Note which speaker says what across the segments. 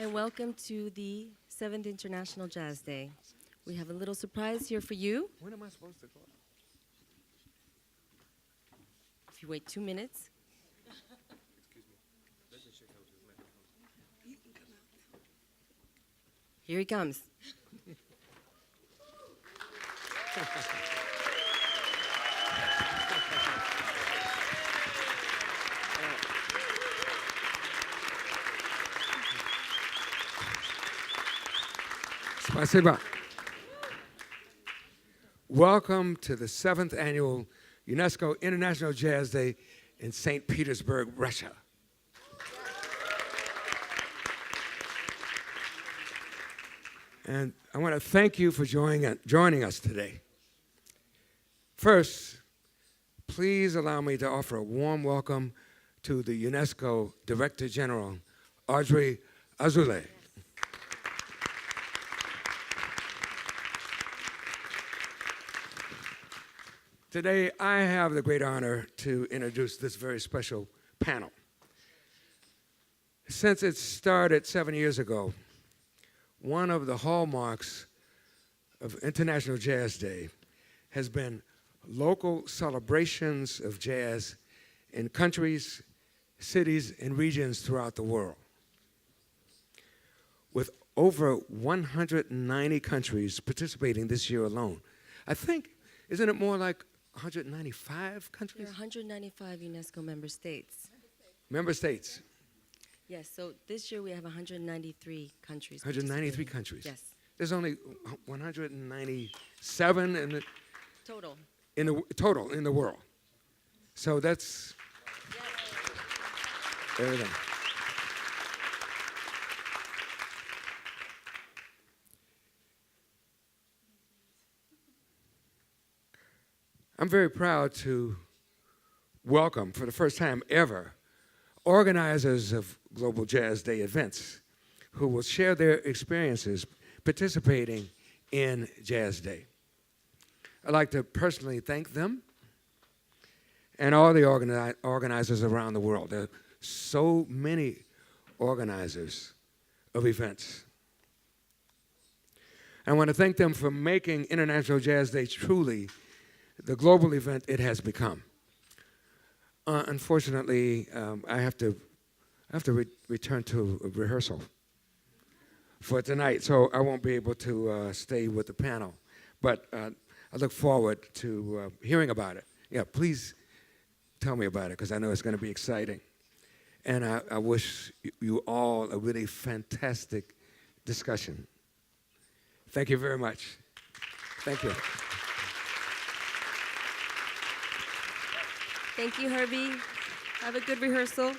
Speaker 1: and welcome to the 7th International Jazz Day. We have a little surprise here for you.
Speaker 2: When am I supposed to go?
Speaker 1: If you wait 2 minutes.
Speaker 2: Excuse me. Let me check out his microphone.
Speaker 3: You can come out.
Speaker 1: Here he comes.
Speaker 2: Спасибо. Welcome to the 7th Annual UNESCO International Jazz Day in Saint Petersburg, Russia. And I want to thank you for joining us today. First, please allow me to offer a warm welcome to the UNESCO Director-General, Audrey Azoulay. Today, I have the great honor to introduce this very special panel. Since it started 7 years ago, one of the hallmarks of International Jazz Day has been local celebrations of jazz in countries, cities, and regions throughout the world. With over 190 countries participating this year alone. I think, isn't it more like 195 countries?
Speaker 1: There are 195 UNESCO member states.
Speaker 2: Member states.
Speaker 1: Yes, so this year we have 193 countries.
Speaker 2: 193 countries.
Speaker 1: Yes.
Speaker 2: There's only 197 in the
Speaker 1: Total.
Speaker 2: total in the world. So that's everything. I'm very proud to welcome, for the first time ever, organizers of Global Jazz Day events who will share their experiences participating in Jazz Day. I'd like to personally thank them and all the organizers around the world. There are so many organizers of events. I want to thank them for making International Jazz Day truly the global event it has become. Unfortunately, I have to return to a rehearsal for tonight, so I won't be able to stay with the panel. But I look forward to hearing about it. Yeah, please tell me about it, because I know it's going to be exciting. And I wish you all a really fantastic discussion. Thank you very much. Thank you.
Speaker 1: Thank you, Herbie. Have a good rehearsal.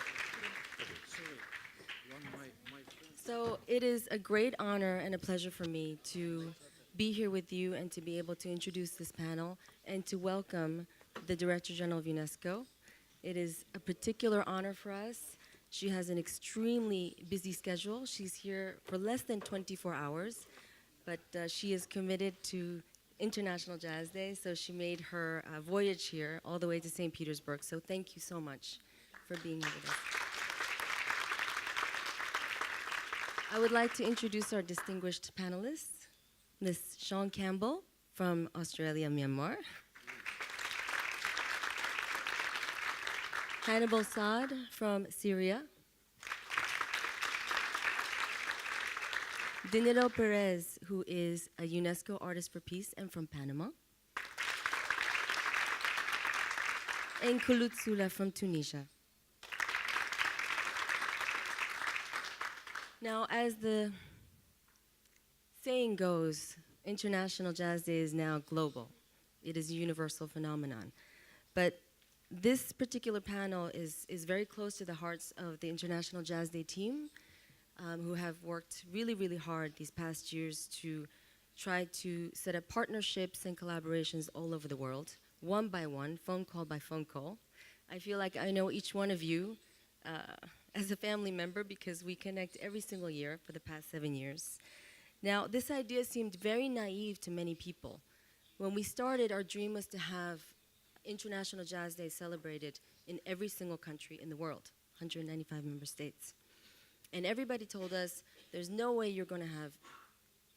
Speaker 1: So it is a great honor and a pleasure for me to be here with you and to be able to introduce this panel and to welcome the Director-General of UNESCO. It is a particular honor for us. She has an extremely busy schedule. She's here for less than 24 hours, but she is committed to International Jazz Day, so she made her voyage here all the way to Saint Petersburg. So thank you so much for being here with us. I would like to introduce our distinguished panelists. Ms. Shon Campbell from Australia, Myanmar. Hannibal Saad from Syria. Danilo Pérez, who is a UNESCO Artist for Peace and from Panama. And Khouloud Soula from Tunisia. Now, as the saying goes, International Jazz Day is now global. It is a universal phenomenon. But this particular panel is very close to the hearts of the International Jazz Day team, who have worked really, really hard these past years to try to set up partnerships and collaborations all over the world, one by one, phone call by phone call. I feel like I know each one of you as a family member because we connect every single year for the past 7 years. Now, this idea seemed very naive to many people. When we started, our dream was to have International Jazz Day celebrated in every single country in the world, 195 member states. And everybody told us, there's no way you're going to have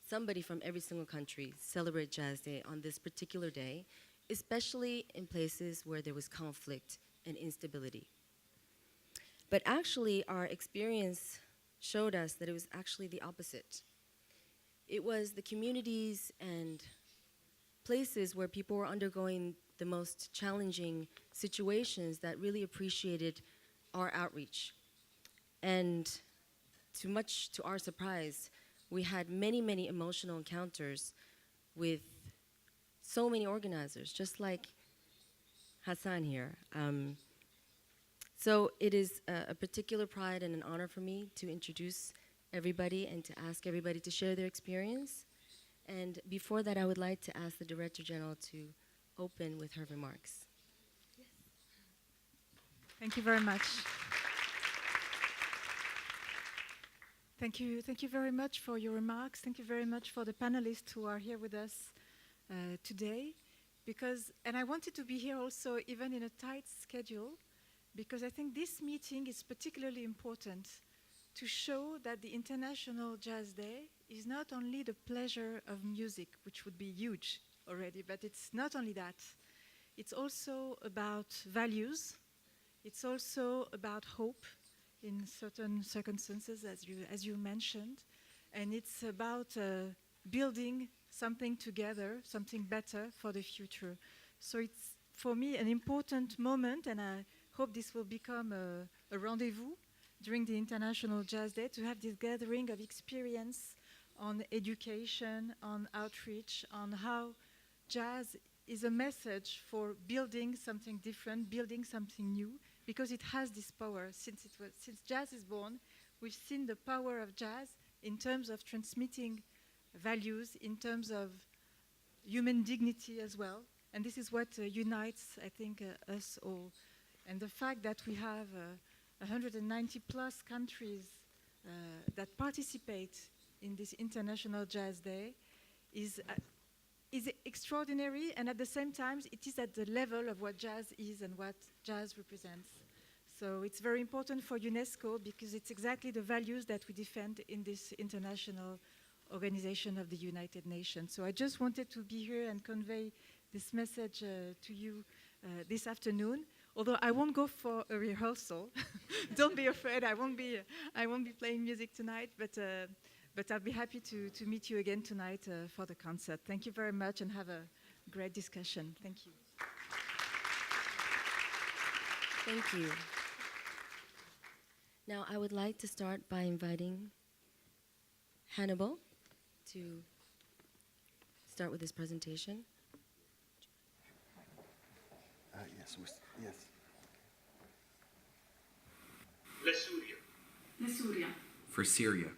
Speaker 1: somebody from every single country celebrate Jazz Day on this particular day, especially in places where there was conflict and instability. But actually, our experience showed us that it was actually the opposite. It was the communities and places where people were undergoing the most challenging situations that really appreciated our outreach. And much to our surprise, we had many, many emotional encounters with so many organizers, just like Hassan here. So it is a particular pride and an honor for me to introduce everybody and to ask everybody to share their experience. And before that, I would like to ask the Director General to open with her remarks.
Speaker 3: Yes. Thank you very much. Thank you very much for your remarks. Thank you very much for the panelists who are here with us today. And I wanted to be here also even in a tight schedule, because I think this meeting is particularly important to show that the International Jazz Day is not only the pleasure of music, which would be huge already, but it's not only that. It's also about values. It's also about hope in certain circumstances, as you mentioned. And it's about building something together, something better for the future. So it's, for me, an important moment, and I hope this will become a rendezvous during the International Jazz Day, to have this gathering of experience on education, on outreach, on how jazz is a message for building something different, building something new, because it has this power. Since jazz is born, we've seen the power of jazz in terms of transmitting values, in terms of human dignity as well. And this is what unites, I think, us all. And the fact that we have 190 plus countries that participate in this International Jazz Day is extraordinary, and at the same time, it is at the level of what jazz is and what jazz represents. So it's very important for UNESCO, because it's exactly the values that we defend in this international organization of the United Nations. So I just wanted to be here and convey this message to you this afternoon. Although I won't go for a rehearsal. Don't be afraid, I won't be playing music tonight, but I'll be happy to meet you again tonight for the concert. Thank you very much, and have a great discussion. Thank you.
Speaker 1: Thank you. Now, I would like to start by inviting Hannibal to start with his presentation.
Speaker 4: Yes.
Speaker 5: Syria.
Speaker 4: For Syria.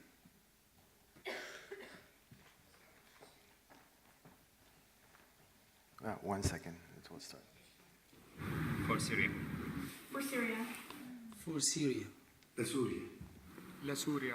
Speaker 4: One second, it will start.
Speaker 5: For Syria.
Speaker 6: For Syria.
Speaker 7: For Syria.
Speaker 5: La Syria.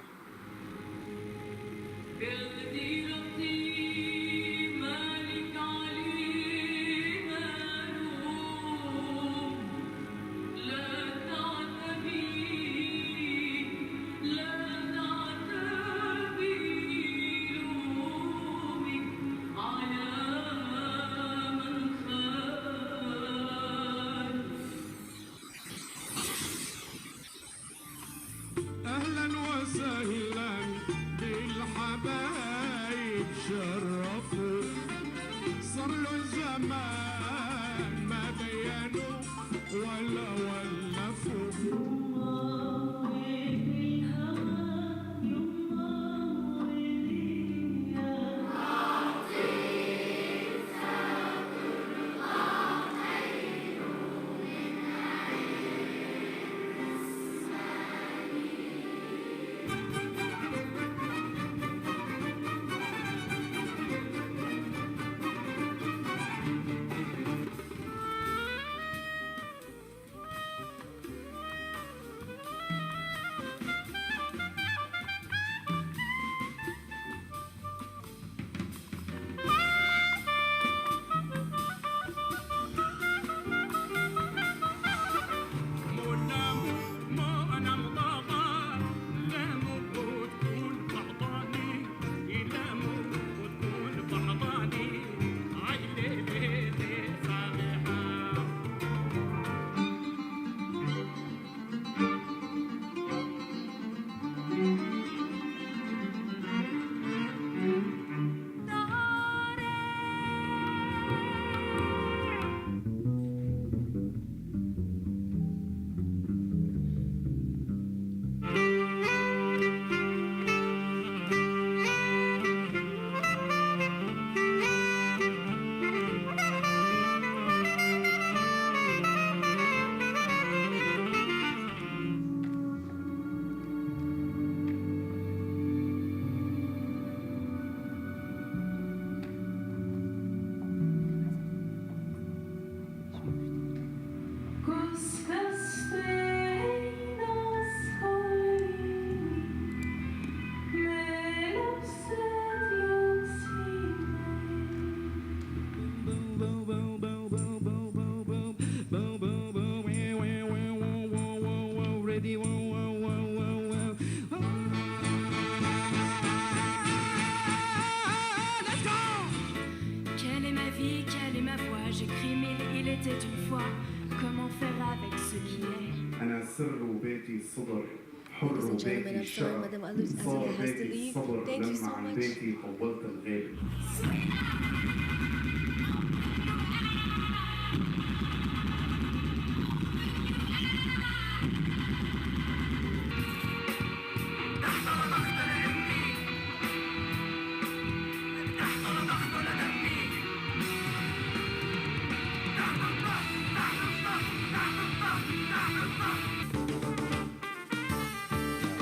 Speaker 8: أهلا وسهلا بالحبايب شرف
Speaker 6: disait une fois comment faire avec ce qui est.
Speaker 7: أنا سر بيتي الصدر حر
Speaker 1: Ladies and gentlemen,
Speaker 7: بيتي
Speaker 1: I'm sorry,
Speaker 7: الشرف
Speaker 1: Madam Azoulay
Speaker 7: صار
Speaker 1: has to
Speaker 7: بيتي
Speaker 1: leave.
Speaker 7: الصبر
Speaker 1: Thank you
Speaker 7: لما
Speaker 1: so
Speaker 7: عن
Speaker 1: much.
Speaker 7: بيتي طولت الغيب.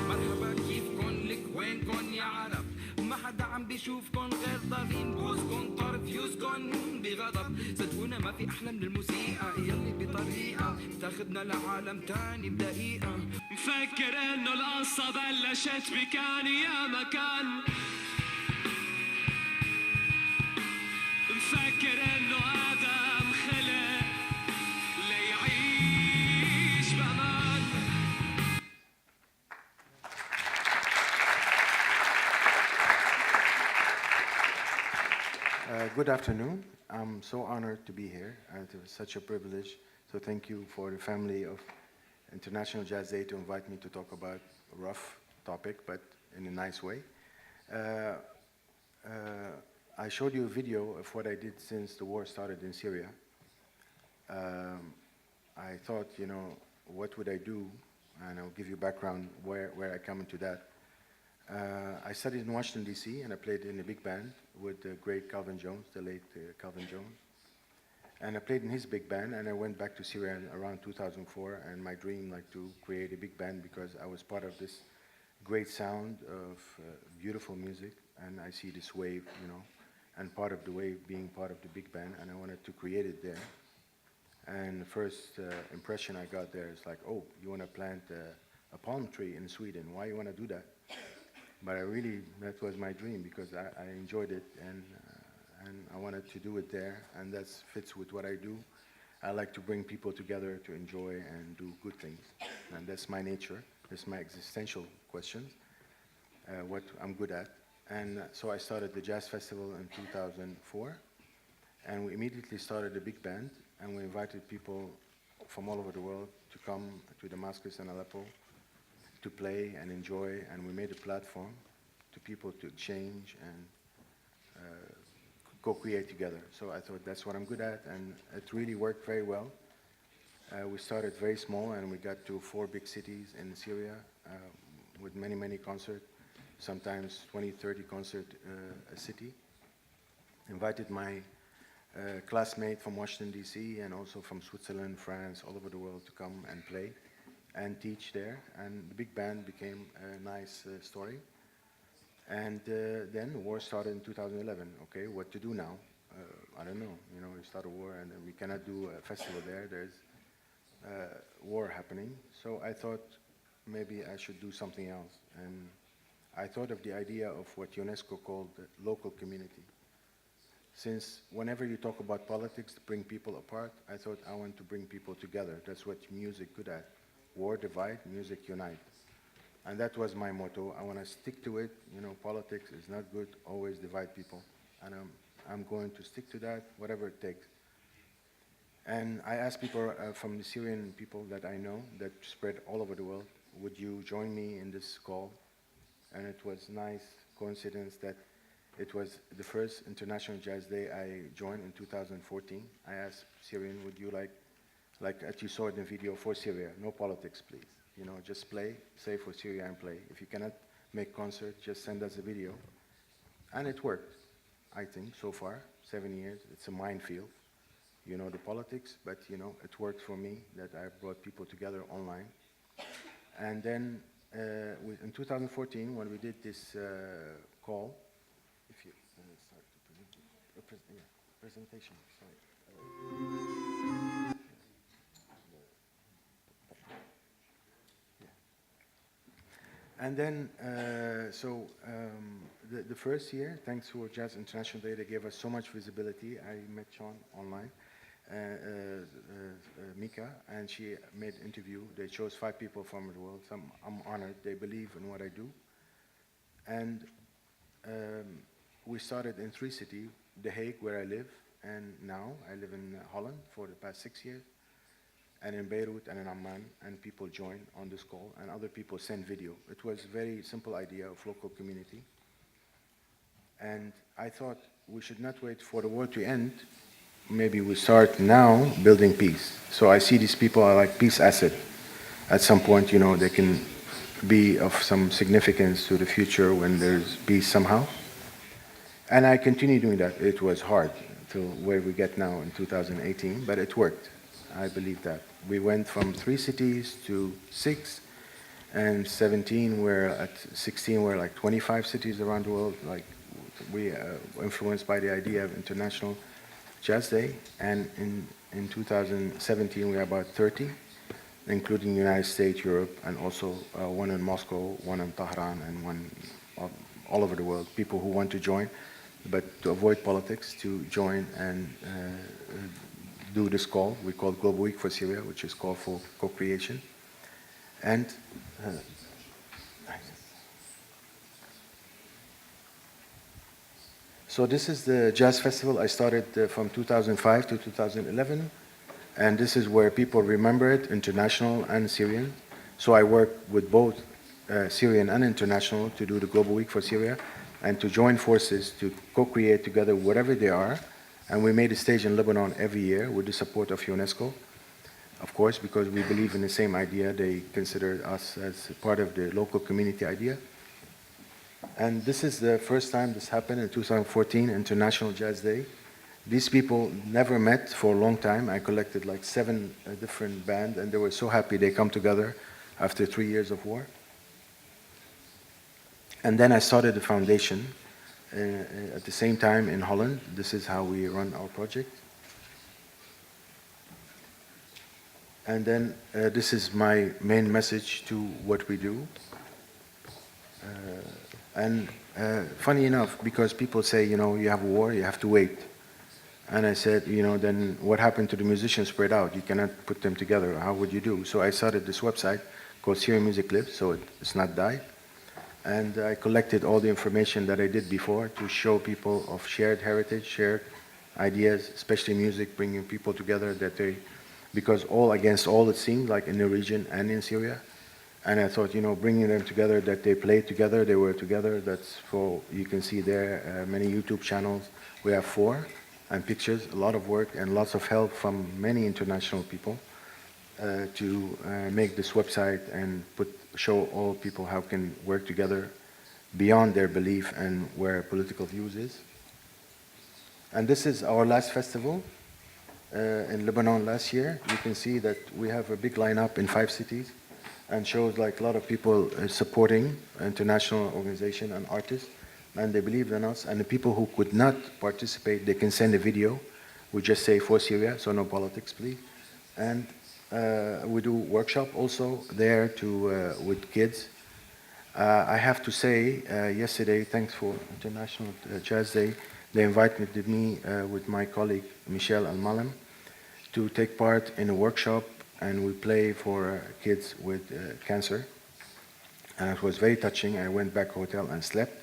Speaker 8: مرحبا كيفكن لك وينكن يا عرب ما حدا عم بيشوفكن غير ضاربين بوزكن طار فيوزكن بغضب صدقونا ما في احلى من الموسيقى يلي بطريقه بتاخدنا لعالم تاني بدقيقه
Speaker 9: مفكر انه القصه بلشت بكان يا مكان مفكر انه ادم خلق ليعيش بامان.
Speaker 4: Good afternoon. I'm so honored to be here. It was such a privilege. So thank you for the family of International Jazz Day to invite me to talk about a rough topic, but in a nice way. I showed you a video of what I did since the war started in Syria. I thought, what would I do? And I'll give you background where I come into that. I studied in Washington, D.C., and I played in a big band with the great Calvin Jones, the late Calvin Jones. And I played in his big band, and I went back to Syria around 2004, and my dream, to create a big band because I was part of this great sound of beautiful music, and I see this wave, and part of the wave being part of the big band, and I wanted to create it there. And the first impression I got there is like, oh, you want to plant a palm tree in Sweden. Why you want to do that? But that was my dream because I enjoyed it and I wanted to do it there, and that fits with what I do. I like to bring people together to enjoy and do good things, and that's my nature. That's my existential questions, what I'm good at. And so I started the Jazz Festival in 2004, and we immediately started a big band, and we invited people from all over the world to come to Damascus and Aleppo to play and enjoy, and we made a platform to people to exchange and co-create together. So I thought that's what I'm good at, and it really worked very well. We started very small, and we got to 4 big cities in Syria with many, many concerts, sometimes 20, 30 concerts a city. Invited my classmate from Washington, D.C., and also from Switzerland, France, all over the world to come and play and teach there. And the big band became a nice story. And then the war started in 2011. Okay, what to do now? I don't know. We start a war, and we cannot do a festival there. There's war happening. So I thought maybe I should do something else. And I thought of the idea of what UNESCO called the local community. Since whenever you talk about politics to bring people apart, I thought I want to bring people together. That's what music good at. War divide, music unite. And that was my motto. I want to stick to it. Politics is not good. Always divide people. And I'm going to stick to that, whatever it takes. And I asked people from the Syrian people that I know that spread all over the world, would you join me in this call? And it was nice coincidence that it was the first International Jazz Day I joined in 2014. I asked Syrian, would you like as you saw in the video, for Syria, no politics, please. Just play, say for Syria and play. If you cannot make concert, just send us a video. And it worked, I think, so far, 7 years. It's a minefield, the politics, but, it worked for me that I brought people together online. And then in 2014, when we did this call, if you start to present, presentation, sorry. And then, the first year, thanks to Jazz International Day, they gave us so much visibility. I met Shon online, Mika, and she made an interview. They chose 5 people from the world. So I'm honored. They believe in what I do. And we started in 3 cities, The Hague, where I live, and now I live in Holland for the past 6 years, and in Beirut and in Amman, and people join on this call, and other people send video. It was a very simple idea of local community. And I thought we should not wait for the war to end. Maybe we start now building peace. So I see these people are like peace asset. At some point, you know, they can be of some significance to the future when there's peace somehow. And I continue doing that. It was hard to where we get now in 2018, but it worked. I believe that. We went from 3 cities to 6, and 17 we're at 16 we're like 25 cities around the world. Like we influenced by the idea of International Jazz Day, and in 2017 we're about 30, including United States, Europe, and also one in Moscow, one in Tehran, and one all over the world. People who want to join, but to avoid politics, to join and do this call. We call it Global Week for Syria, which is called for co-creation. And so this is the jazz festival. I started from 2005 to 2011, and this is where people remember it, international and Syrian. So I work with both Syrian and international to do the Global Week for Syria, and to join forces to co-create together whatever they are. And we made a stage in Lebanon every year with the support of UNESCO, of course, because we believe in the same idea. They consider us as part of the local community idea. And this is the first time this happened in 2014, International Jazz Day. These people never met for a long time. I collected like 7 different bands, and they were so happy they come together after 3 years of war. And then I started the foundation at the same time in Holland. This is how we run our project. And then this is my main message to what we do. Funny enough, because people say, you know, you have a war, you have to wait. And I said, you know, then what happened to the musicians spread out? You cannot put them together. How would you do? So I started this website called Syrian Music Lives, so it's not died. And I collected all the information that I did before to show people of shared heritage, shared ideas, especially music, bringing people together that they, because all against all it seemed like in the region and in Syria. And I thought, you know, bringing them together, that they played together, they were together. That's for, you can see there, many YouTube channels. We have 4, and pictures, a lot of work and lots of help from many international people to make this website and show all people how can work together beyond their belief and where political views is. And this is our last festival in Lebanon last year. You can see that we have a big lineup in 5 cities, and shows like a lot of people supporting international organization and artists, and they believed in us. And the people who could not participate, they can send a video. We just say for Syria, so no politics, please. And we do workshop also there to with kids. I have to say, yesterday, thanks for International Jazz Day, they invited me with my colleague Michel Al-Malem to take part in a workshop, and we play for kids with cancer. And it was very touching. I went back hotel and slept,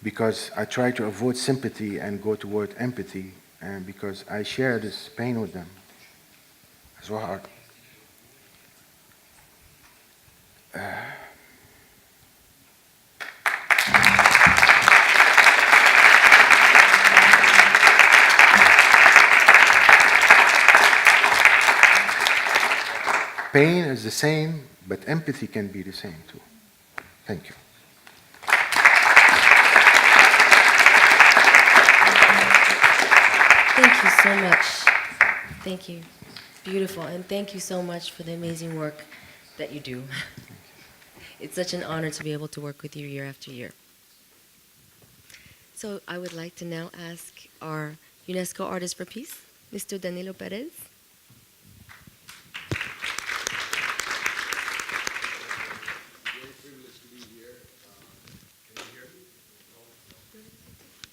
Speaker 4: because I try to avoid sympathy and go toward empathy, and because I share this pain with them. It's so hard. Pain is the same, but empathy can be the same too. Thank you.
Speaker 1: Thank you so much. Thank you. Beautiful. And thank you so much for the amazing work that you do. It's such an honor to be able to work with you year after year. So I would like to now ask our UNESCO Artist for Peace, Mr. Danilo Pérez.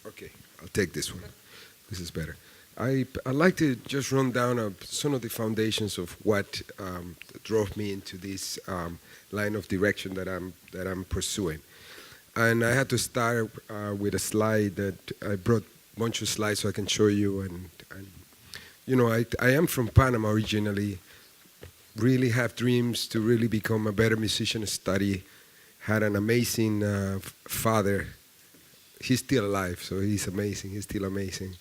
Speaker 10: Okay, I'll take this one. This is better. I'd like to just run down some of the foundations of what drove me into this line of direction that I'm pursuing. And I had to start with a slide that I brought bunch of slides so I can show you. And you know, I am from Panama originally. Really have dreams to really become a better musician, study. Had an amazing father. He's still alive, so he's amazing. He's still amazing.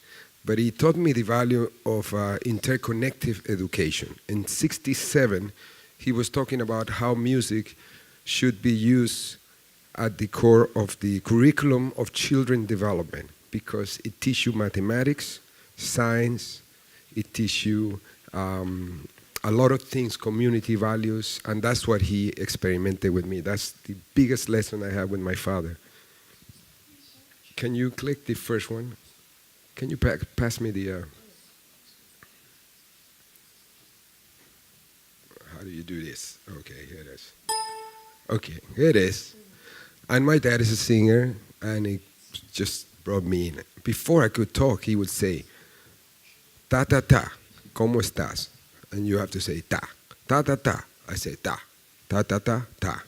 Speaker 10: But he taught me the value of interconnective education. In '67, he was talking about how music should be used at the core of the curriculum of children development, because it teaches you mathematics, science, it teaches you a lot of things, community values, and that's what he experimented with me. That's the biggest lesson I had with my father. Can you click the first one? Can you pass me the... how do you do this? Okay, here it is. Okay, here it is. And my dad is a singer, and he just brought me in. Before I could talk, he would say, ta ta ta, ¿cómo estás? And you have to say ta, ta ta ta. I say ta, ta ta ta, ta.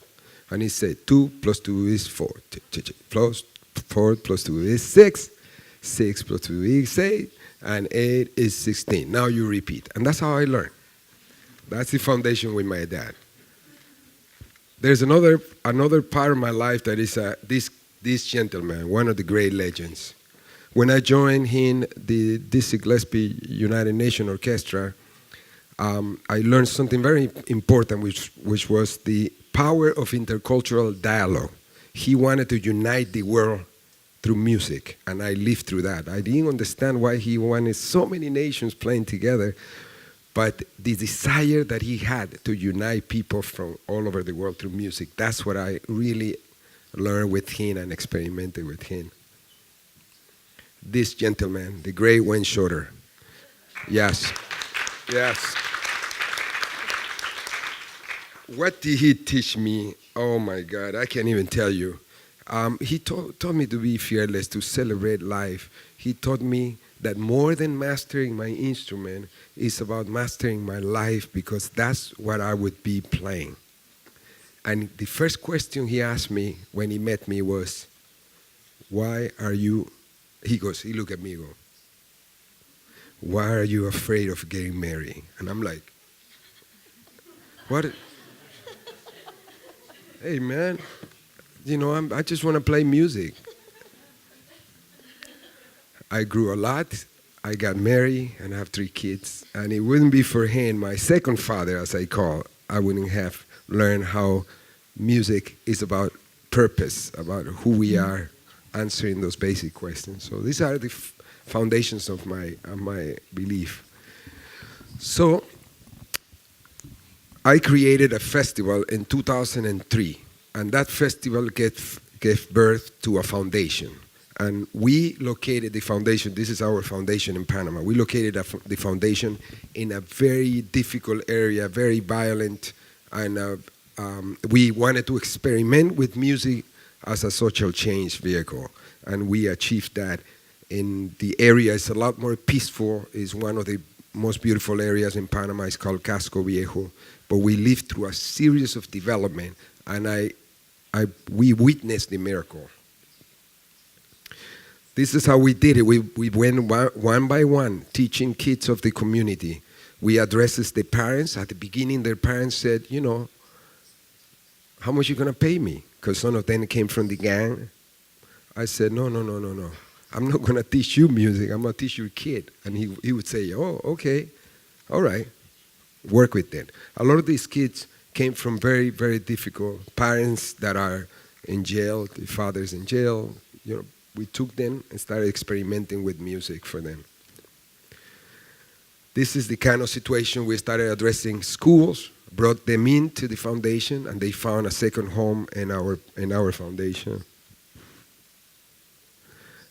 Speaker 10: And he said 2 + 2 is 4. 4 + 2 is 6. 6 + 2 is 8. And 8 is 16. Now you repeat. And that's how I learned. That's the foundation with my dad. There's another part of my life that is this gentleman, one of the great legends. When I joined him, the Dizzy Gillespie United Nations Orchestra, I learned something very important, which was the power of intercultural dialogue. He wanted to unite the world through music, and I lived through that. I didn't understand why he wanted so many nations playing together, but the desire that he had to unite people from all over the world through music, that's what I really learned with him and experimented with him. This gentleman, the great Wayne Shorter. Yes, yes. What did he teach me? Oh my God, I can't even tell you. He taught me to be fearless, to celebrate life. He taught me that more than mastering my instrument is about mastering my life, because that's what I would be playing. And the first question he asked me when he met me was, why are you, he looked at me and goes, why are you afraid of getting married? And I'm like, what? Hey man, you know, I just want to play music. I grew a lot, I got married, and I have 3 kids. And it wouldn't be for him, my second father, as I call, I wouldn't have learned how music is about purpose, about who we are, answering those basic questions. So these are the foundations of my belief. So I created a festival in 2003, and that festival gave birth to a foundation. And we located the foundation, this is our foundation in Panama. We located the foundation in a very difficult area, very violent, and we wanted to experiment with music as a social change vehicle. And we achieved that. In the area, it's a lot more peaceful. It's one of the most beautiful areas in Panama. It's called Casco Viejo. But we lived through a series of development, and we witnessed the miracle. This is how we did it. We went one by one, teaching kids of the community. We addressed the parents. At the beginning, their parents said, you know, how much are you going to pay me? Because some of them came from the gang. I said, no. I'm not going to teach you music. I'm going to teach your kid. And he would say, oh, okay, all right, work with them. A lot of these kids came from very, very difficult parents that are in jail, the father's in jail. You know, we took them and started experimenting with music for them. This is the kind of situation we started addressing schools, brought them into the foundation, and they found a second home in our foundation.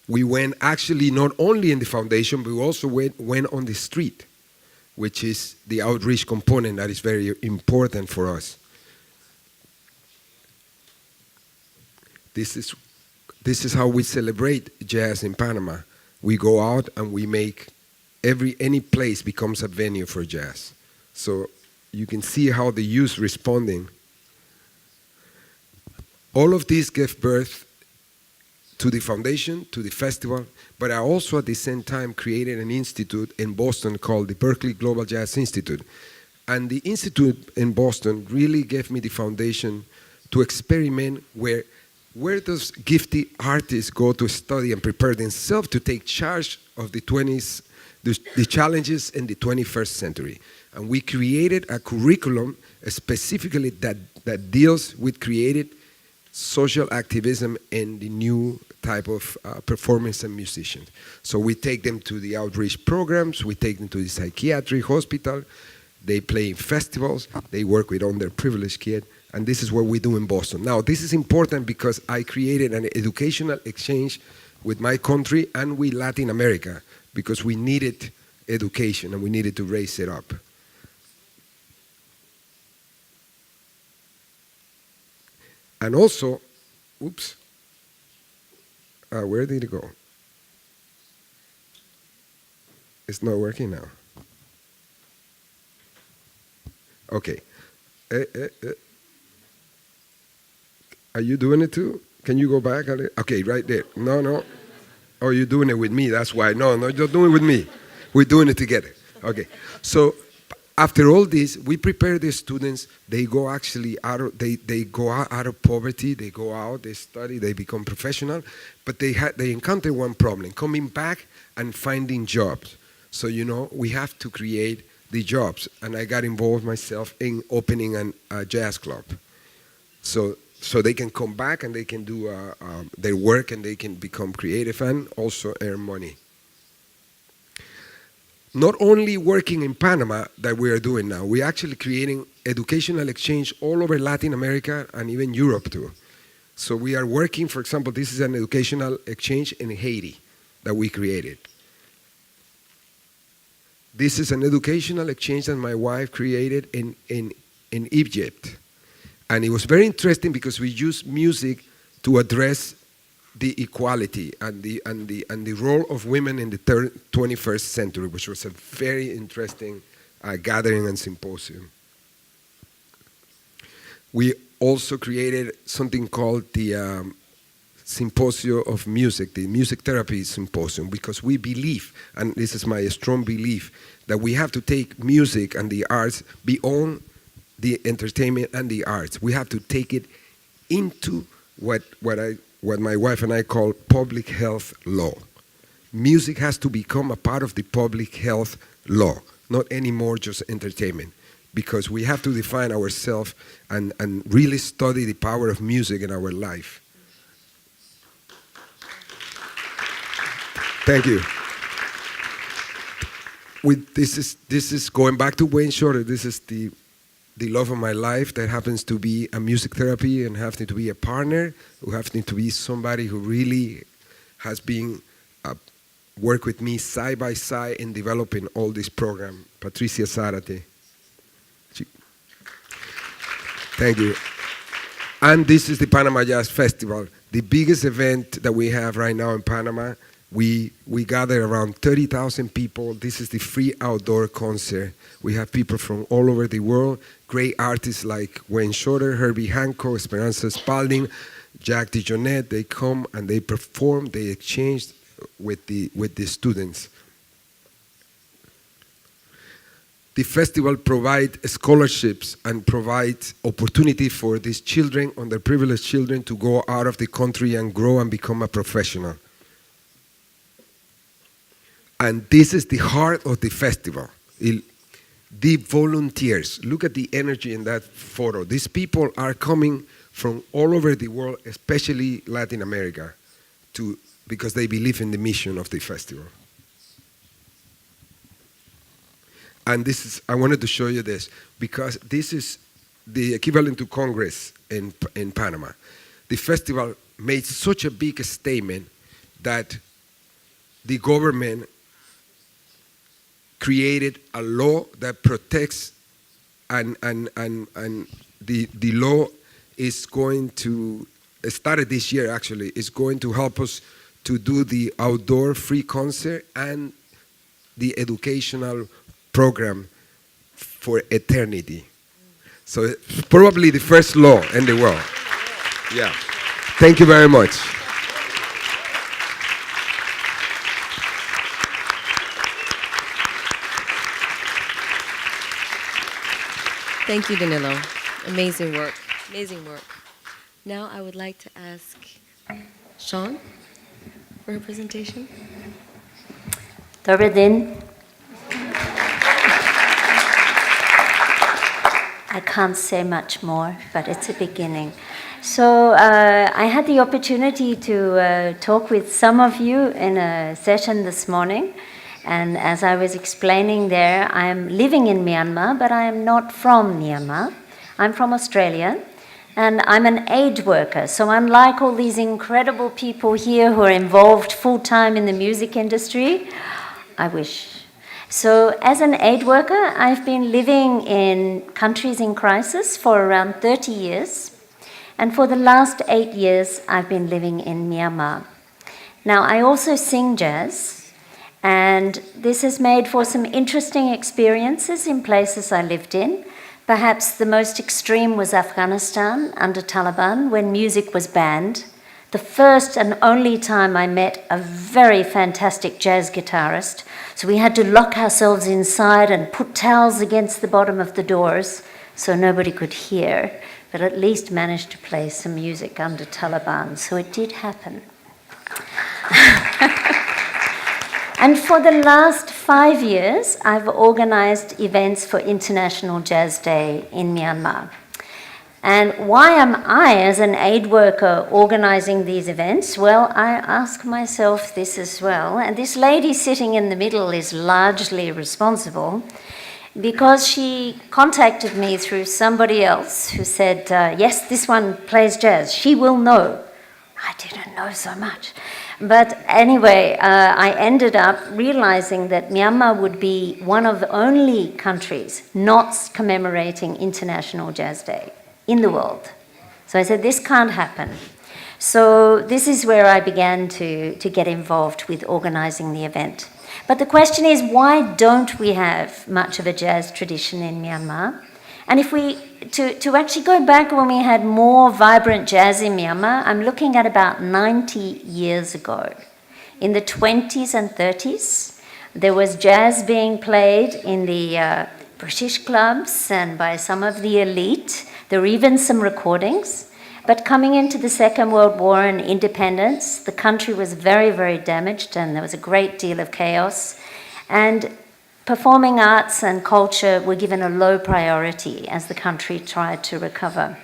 Speaker 10: We went actually not only in the foundation, but we also went on the street, which is the outreach component that is very important for us. This is how we celebrate jazz in Panama. We go out and we make any place becomes a venue for jazz. So you can see how the youth responding. All of these give birth to the foundation, to the festival, but I also at the same time created an institute in Boston called the Berkeley Global Jazz Institute. And the institute in Boston really gave me the foundation to experiment where does gifted artists go to study and prepare themselves to take charge of the challenges in the 21st century. And we created a curriculum specifically that deals with creative social activism and the new type of performance and musicians. So we take them to the outreach programs, we take them to the psychiatric hospital, they play in festivals, they work with underprivileged kids, and this is what we do in Boston. Now, this is important because I created an educational exchange with my country and with Latin America because we needed education and we needed to raise it up. And also, oops, where did it go? It's not working now. Okay. Are you doing it too? Can you go back? Okay, right there. No. Oh, you're doing it with me, that's why. No, you're doing it with me. We're doing it together. Okay. So after all this, we prepare the students. They go actually out of they go out of poverty. They go out. They study. They become professional. But they encounter one problem: coming back and finding jobs. So we have to create the jobs. And I got involved myself in opening a jazz club. So they can come back and they can do their work and they can become creative and also earn money. Not only working in Panama that we are doing now, we're actually creating educational exchange all over Latin America and even Europe too. So we are working, for example, this is an educational exchange in Haiti that we created. This is an educational exchange that my wife created in Egypt. And it was very interesting because we used music to address the equality and the role of women in the 21st century, which was a very interesting gathering and symposium. We also created something called the Symposium of Music, the Music Therapy Symposium, because we believe, and this is my strong belief, that we have to take music and the arts beyond the entertainment and the arts. We have to take it into what my wife and I call public health law. Music has to become a part of the public health law, not anymore just entertainment, because we have to define ourselves and really study the power of music in our life. Thank you. This is going back to Wayne Shorter. This is the love of my life that happens to be a music therapy and happens to be a partner, who happens to be somebody who really has been work with me side by side in developing all this program. Patricia Zarate. Thank you. And this is the Panama Jazz Festival, the biggest event that we have right now in Panama. We gather around 30,000 people. This is the free outdoor concert. We have people from all over the world, great artists like Wayne Shorter, Herbie Hancock, Esperanza Spalding, Jack DeJohnette. They come and they perform, they exchange with the students. The festival provides scholarships and provides opportunity for these children, underprivileged children, to go out of the country and grow and become a professional. And this is the heart of the festival. The volunteers, look at the energy in that photo. These people are coming from all over the world, especially Latin America, because they believe in the mission of the festival. And I wanted to show you this, because this is the equivalent to Congress in Panama. The festival made such a big statement that the government created a law that protects, and the law is going to, started this year actually, is going to help us to do the outdoor free concert and the educational program for eternity. So it's probably the first law in the world. Yeah. Thank you very much.
Speaker 1: Thank you, Danilo. Amazing work. Amazing work. Now I would like to ask Shon for her presentation.
Speaker 11: Добрый день. I can't say much more, but it's a beginning. So I had the opportunity to talk with some of you in a session this morning. And as I was explaining there, I am living in Myanmar, but I am not from Myanmar. I'm from Australia, and I'm an aid worker. So unlike all these incredible people here who are involved full-time in the music industry, I wish. So as an aid worker, I've been living in countries in crisis for around 30 years. And for the last 8 years, I've been living in Myanmar. Now, I also sing jazz, and this has made for some interesting experiences in places I lived in. Perhaps the most extreme was Afghanistan under Taliban, when music was banned. The first and only time I met a very fantastic jazz guitarist. So we had to lock ourselves inside and put towels against the bottom of the doors so nobody could hear, but at least managed to play some music under Taliban. So it did happen. And for the last 5 years, I've organized events for International Jazz Day in Myanmar. And why am I, as an aid worker, organizing these events? Well, I ask myself this as well. And this lady sitting in the middle is largely responsible because she contacted me through somebody else who said, yes, this one plays jazz. She will know. I didn't know so much. But anyway, I ended up realizing that Myanmar would be one of the only countries not commemorating International Jazz Day in the world. So I said, this can't happen. So this is where I began to get involved with organizing the event. But the question is, why don't we have much of a jazz tradition in Myanmar? And if we, to actually go back when we had more vibrant jazz in Myanmar, I'm looking at about 90 years ago. In the 20s and 30s, there was jazz being played in the British clubs and by some of the elite. There were even some recordings. But coming into the Second World War and independence, the country was very, very damaged and there was a great deal of chaos. And performing arts and culture were given a low priority as the country tried to recover.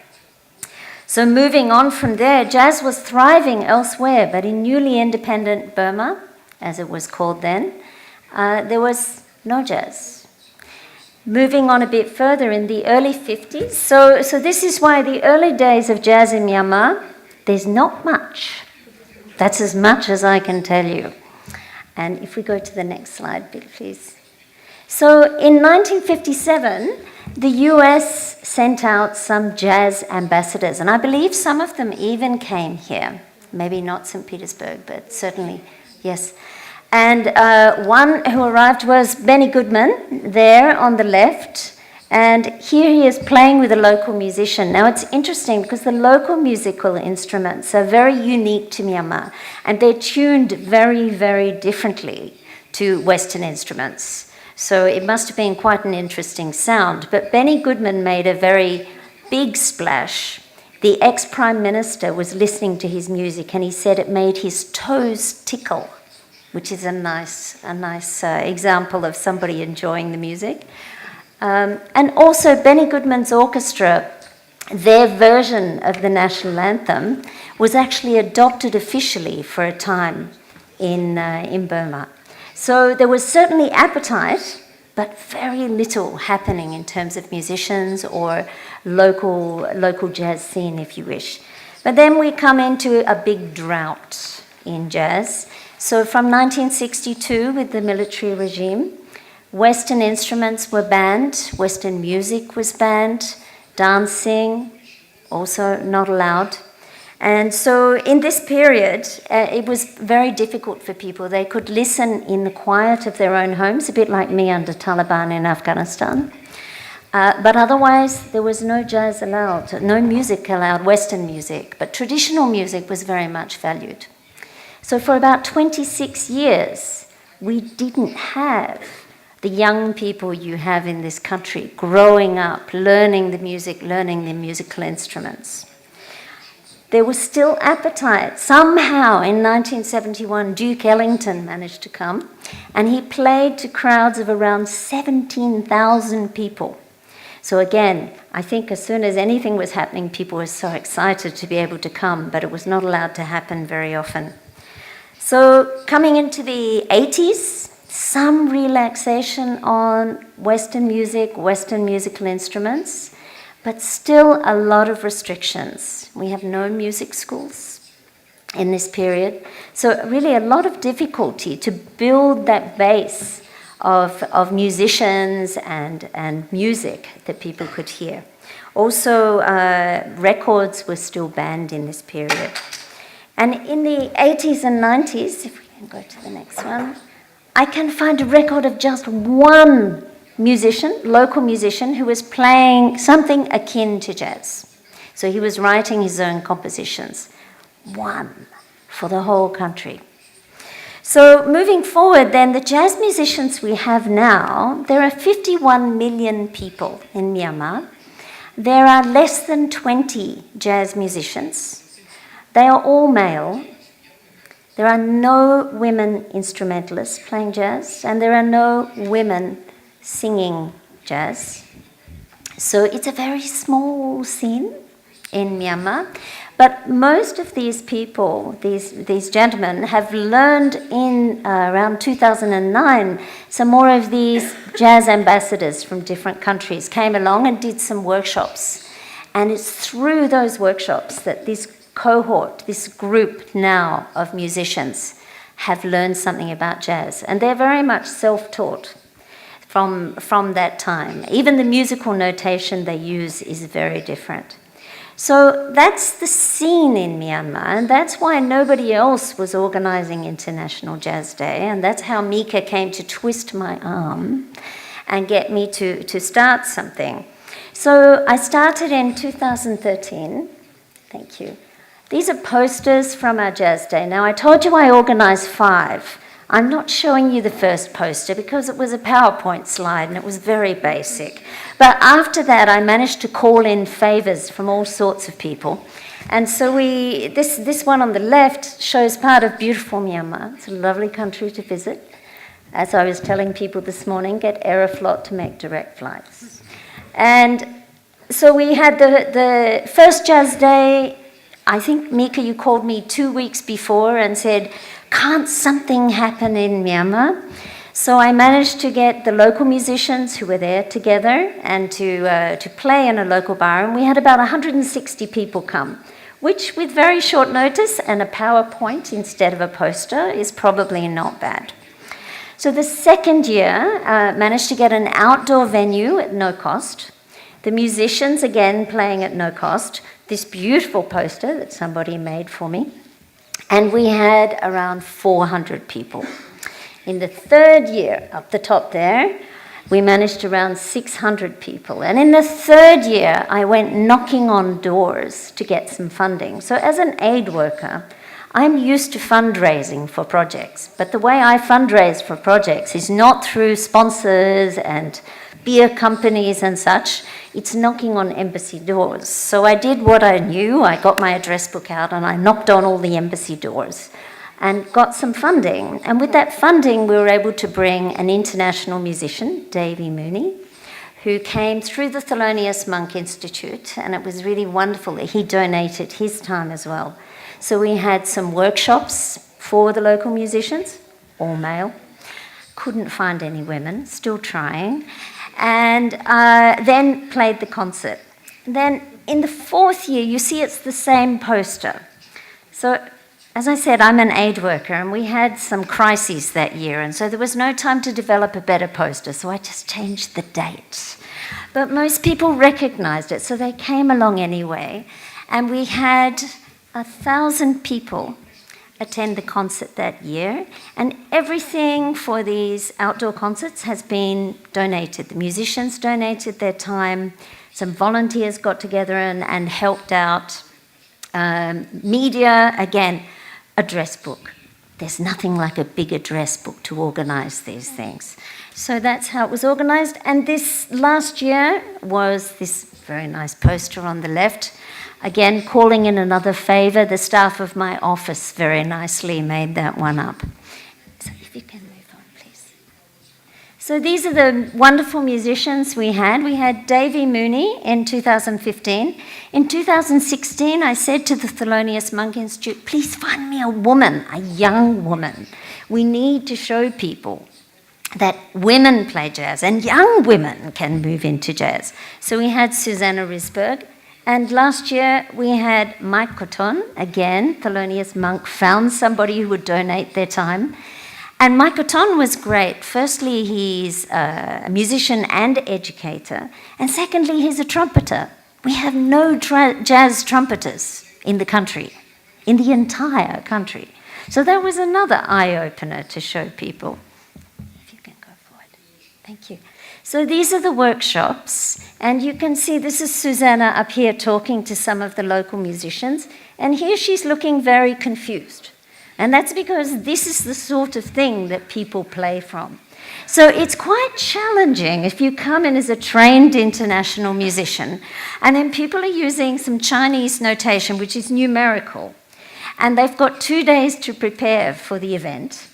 Speaker 11: So moving on from there, jazz was thriving elsewhere, but in newly independent Burma, as it was called then, there was no jazz. Moving on a bit further in the early 50s, so this is why the early days of jazz in Myanmar, there's not much. That's as much as I can tell you. And if we go to the next slide, please. So in 1957, the US sent out some jazz ambassadors, and I believe some of them even came here. Maybe not Saint Petersburg, but certainly, yes. And one who arrived was Benny Goodman, there on the left. And here he is playing with a local musician. Now it's interesting because the local musical instruments are very unique to Myanmar. And they're tuned very, very differently to Western instruments. So it must have been quite an interesting sound. But Benny Goodman made a very big splash. The ex-prime minister was listening to his music and he said it made his toes tickle, which is a nice example of somebody enjoying the music. And also Benny Goodman's orchestra, their version of the national anthem was actually adopted officially for a time in Burma. So there was certainly appetite, but very little happening in terms of musicians or local jazz scene, if you wish. But then we come into a big drought in jazz. So from 1962, with the military regime, Western instruments were banned, Western music was banned, dancing also not allowed. And so in this period, it was very difficult for people. They could listen in the quiet of their own homes, a bit like me under Taliban in Afghanistan. But otherwise, there was no jazz allowed, no music allowed, Western music. But traditional music was very much valued. So for about 26 years, we didn't have the young people you have in this country growing up, learning the music, learning the musical instruments. There was still appetite. Somehow in 1971, Duke Ellington managed to come, and he played to crowds of around 17,000 people. So again, I think as soon as anything was happening, people were so excited to be able to come, but it was not allowed to happen very often. So coming into the 80s, some relaxation on Western music, Western musical instruments, but still a lot of restrictions. We have no music schools in this period. So really a lot of difficulty to build that base of musicians and music that people could hear. Also, records were still banned in this period. And in the 80s and 90s, if we can go to the next one, I can find a record of just one musician, local musician, who was playing something akin to jazz. So he was writing his own compositions. One for the whole country. So moving forward then, the jazz musicians we have now, there are 51 million people in Myanmar. There are less than 20 jazz musicians. They are all male. There are no women instrumentalists playing jazz, and there are no women singing jazz. So it's a very small scene in Myanmar. But most of these people, these gentlemen, have learned in around 2009, some more of these jazz ambassadors from different countries came along and did some workshops. And it's through those workshops that this cohort, this group now of musicians, have learned something about jazz. And they're very much self-taught from that time. Even the musical notation they use is very different. So that's the scene in Myanmar, and that's why nobody else was organizing International Jazz Day, and that's how Mika came to twist my arm and get me to start something. So I started in 2013. Thank you. These are posters from our Jazz Day. Now, I told you I organized 5. I'm not showing you the first poster because it was a PowerPoint slide and it was very basic. But after that, I managed to call in favors from all sorts of people. And so this one on the left shows part of beautiful Myanmar. It's a lovely country to visit. As I was telling people this morning, get Aeroflot to make direct flights. And so we had the first Jazz Day. I think, Mika, you called me 2 weeks before and said, can't something happen in Myanmar? So I managed to get the local musicians who were there together and to play in a local bar, and we had about 160 people come, which with very short notice and a PowerPoint instead of a poster is probably not bad. So the second year, managed to get an outdoor venue at no cost. The musicians, again, playing at no cost. This beautiful poster that somebody made for me. And we had around 400 people. In the third year, up the top there, we managed around 600 people. And in the third year, I went knocking on doors to get some funding. So as an aid worker, I'm used to fundraising for projects. But the way I fundraise for projects is not through sponsors and beer companies and such. It's knocking on embassy doors. So I did what I knew. I got my address book out and I knocked on all the embassy doors and got some funding. And with that funding, we were able to bring an international musician, Davy Mooney, who came through the Thelonious Monk Institute, and it was really wonderful that he donated his time as well. So we had some workshops for the local musicians, all male. Couldn't find any women, still trying. And then played the concert. Then in the fourth year, you see it's the same poster. So as I said, I'm an aid worker, and we had some crises that year, and so there was no time to develop a better poster, so I just changed the date. But most people recognized it, so they came along anyway, and we had 1,000 people attend the concert that year, and everything for these outdoor concerts has been donated. The musicians donated their time, some volunteers got together and helped out. Media, again, address book. there's nothing like a big address book to organize these things. So that's how it was organized. And this last year was this very nice poster on the left. Again, calling in another favor, the staff of my office very nicely made that one up. So if you can move on, please. So these are the wonderful musicians we had. We had Davy Mooney in 2015. In 2016, I said to the Thelonious Monk Institute, please find me a woman, a young woman. We need to show people that women play jazz and young women can move into jazz. So we had Susanna Risberg. And last year we had Mike Cotton, again, Thelonious Monk found somebody who would donate their time. And Mike Cotton was great. Firstly, he's a musician and educator. And secondly, he's a trumpeter. We have no jazz trumpeters in the country, in the entire country. So that was another eye-opener to show people. If you can go forward. Thank you. So these are the workshops, and you can see this is Susanna up here talking to some of the local musicians, and here she's looking very confused. And that's because this is the sort of thing that people play from. So it's quite challenging if you come in as a trained international musician, and then people are using some Chinese notation, which is numerical, and they've got 2 days to prepare for the event.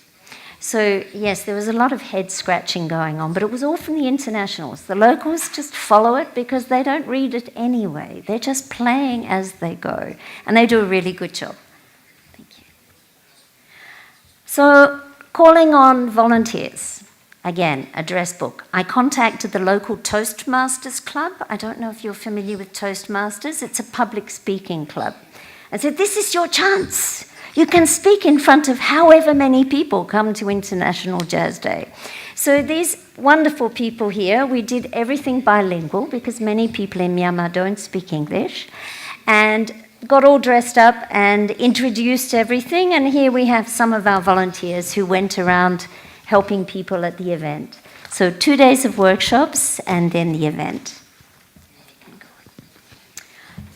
Speaker 11: So, yes, there was a lot of head scratching going on, but it was all from the internationals. The locals just follow it because they don't read it anyway. They're just playing as they go, and they do a really good job. Thank you. So, calling on volunteers. Again, address book. I contacted the local Toastmasters Club. I don't know if you're familiar with Toastmasters. It's a public speaking club. I said, this is your chance. You can speak in front of however many people come to International Jazz Day. So these wonderful people here, we did everything bilingual because many people in Myanmar don't speak English, and got all dressed up and introduced everything. And here we have some of our volunteers who went around helping people at the event. So 2 days of workshops and then the event.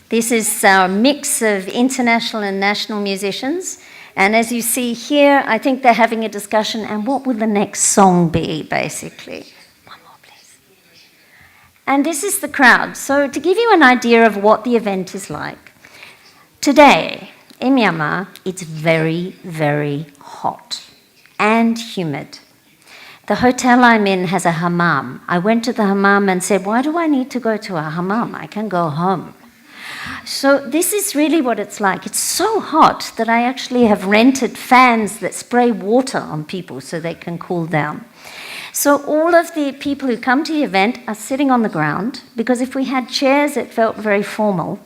Speaker 11: This is our mix of international and national musicians. And as you see here, I think they're having a discussion, and what will the next song be, basically? One more, please. And this is the crowd. So to give you an idea of what the event is like, today in Myanmar, it's very, very hot and humid. The hotel I'm in has a hammam. I went to the hammam and said, why do I need to go to a hammam? I can go home. So this is really what it's like. It's so hot that I actually have rented fans that spray water on people so they can cool down. So all of the people who come to the event are sitting on the ground, because if we had chairs, it felt very formal.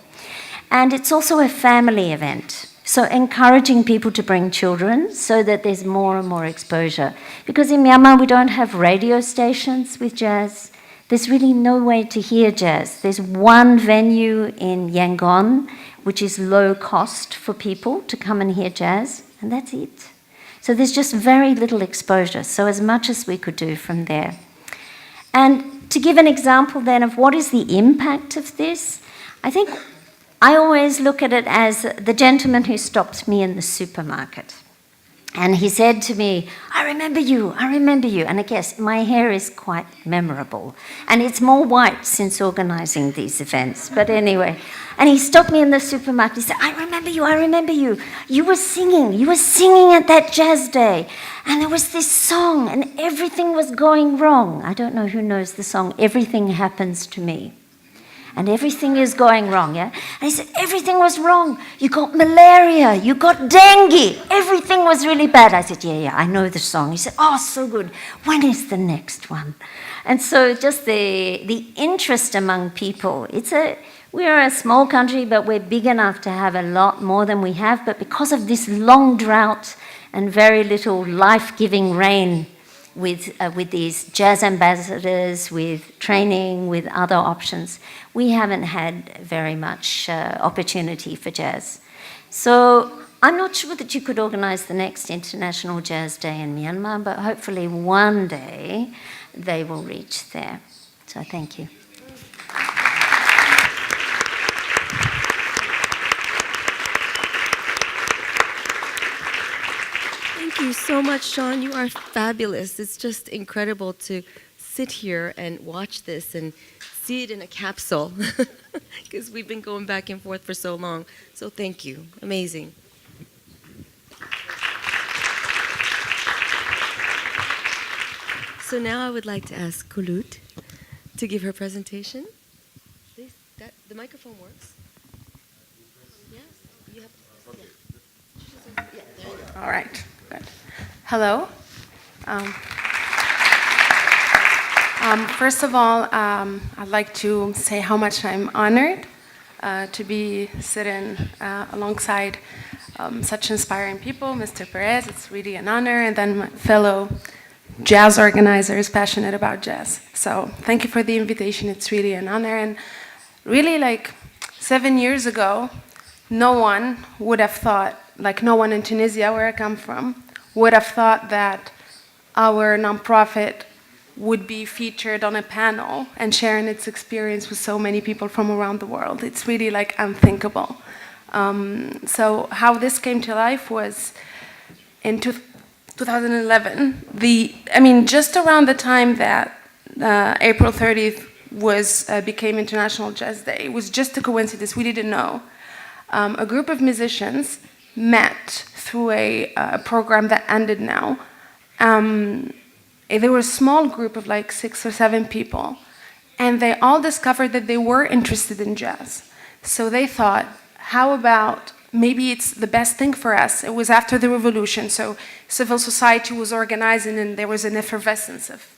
Speaker 11: And it's also a family event. So encouraging people to bring children so that there's more and more exposure. Because in Myanmar, we don't have radio stations with jazz. There's really no way to hear jazz. There's one venue in Yangon, which is low cost for people to come and hear jazz, and that's it. So there's just very little exposure, so as much as we could do from there. And to give an example then of what is the impact of this, I think I always look at it as the gentleman who stopped me in the supermarket. And he said to me, I remember you. And I guess my hair is quite memorable. And it's more white since organizing these events. But anyway, and he stopped me in the supermarket. He said, I remember you. You were singing at that jazz day. And there was this song, and everything was going wrong. I don't know who knows the song, Everything Happens to Me. And everything is going wrong, yeah? And he said, everything was wrong. You got malaria, you got dengue. Everything was really bad. I said, yeah, I know the song. He said, oh, so good. When is the next one? And so just the interest among people. We're a small country, but we're big enough to have a lot more than we have. But because of this long drought and very little life-giving rain, with these jazz ambassadors, with training, with other options, we haven't had very much opportunity for jazz. So I'm not sure that you could organize the next International Jazz Day in Myanmar, but hopefully one day they will reach there. So thank you.
Speaker 1: Thank you so much, Shon. You are fabulous. It's just incredible to sit here and watch this and see it in a capsule because we've been going back and forth for so long. So thank you. Amazing. So now I would like to ask Khouloud to give her presentation. Please, the microphone works. Yes, you have. Yeah. Yeah, there you go.
Speaker 12: All right, good. Hello. First of all, I'd like to say how much I'm honored to be sitting alongside such inspiring people, Mr. Pérez. It's really an honor, and then my fellow jazz organizers passionate about jazz. So thank you for the invitation. It's really an honor. And really, like 7 years ago, no one would have thought, like no one in Tunisia, where I come from, would have thought that our nonprofit would be featured on a panel and sharing its experience with so many people from around the world. It's really like unthinkable. So how this came to life was in 2011. Just around the time that April 30th became International Jazz Day, it was just a coincidence, we didn't know. A group of musicians met through a program that ended now. They were a small group of like 6 or 7 people, and they all discovered that they were interested in jazz. So they thought, how about maybe it's the best thing for us. It was after the revolution, so civil society was organizing, and there was an effervescence of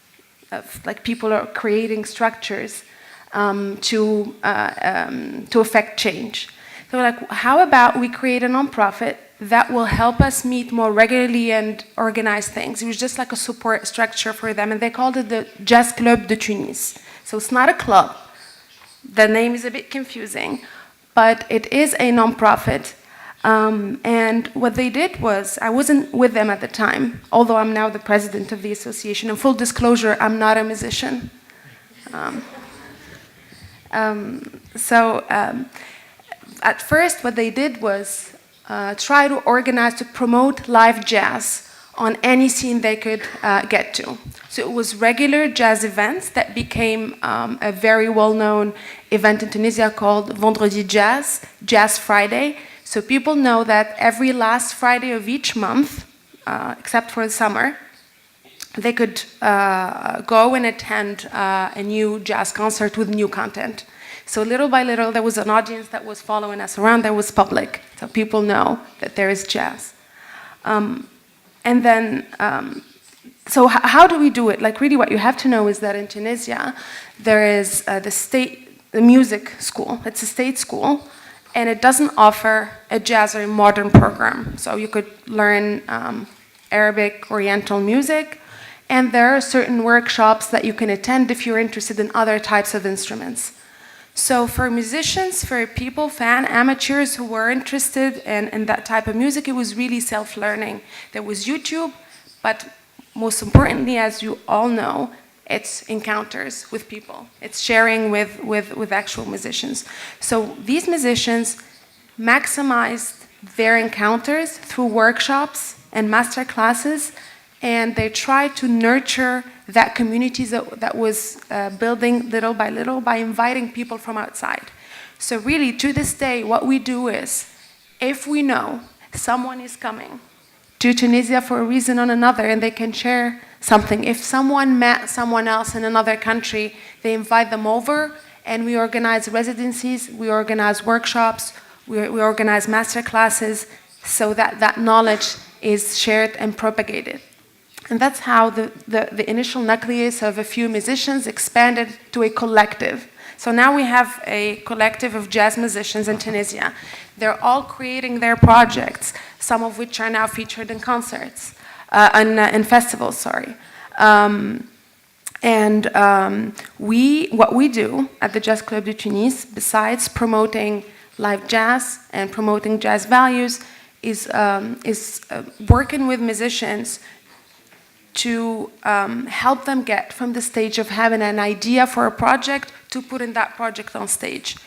Speaker 12: like people are creating structures to affect change. So we're like, how about we create a nonprofit that will help us meet more regularly and organize things. It was just like a support structure for them, and they called it the Jazz Club de Tunis. So it's not a club. The name is a bit confusing, but it is a nonprofit. And what they did was, I wasn't with them at the time, although I'm now the president of the association. In full disclosure, I'm not a musician. At first, what they did was try to organize, to promote live jazz on any scene they could get to. So it was regular jazz events that became a very well-known event in Tunisia called Vendredi Jazz, Jazz Friday. So people know that every last Friday of each month, except for the summer, they could go and attend a new jazz concert with new content. So little by little, there was an audience that was following us around. There was public, so people know that there is jazz. So how do we do it? Like really what you have to know is that in Tunisia, there is the music school. It's a state school, and it doesn't offer a jazz or a modern program. So you could learn Arabic, Oriental music, and there are certain workshops that you can attend if you're interested in other types of instruments. So for musicians, for people, amateurs who were interested in that type of music, it was really self-learning. There was YouTube, but most importantly, as you all know, it's encounters with people. It's sharing with actual musicians. So these musicians maximized their encounters through workshops and master classes, and they tried to nurture that community that was building little by little by inviting people from outside. So really, to this day, what we do is, if we know someone is coming to Tunisia for a reason or another and they can share something, if someone met someone else in another country, they invite them over, and we organize residencies, we organize workshops, we organize master classes, so that knowledge is shared and propagated. And that's how the initial nucleus of a few musicians expanded to a collective. So now we have a collective of jazz musicians in Tunisia. They're all creating their projects, some of which are now featured in concerts, in festivals, sorry. What we do at the Jazz Club de Tunis, besides promoting live jazz and promoting jazz values, is working with musicians to help them get from the stage of having an idea for a project to putting that project on stage.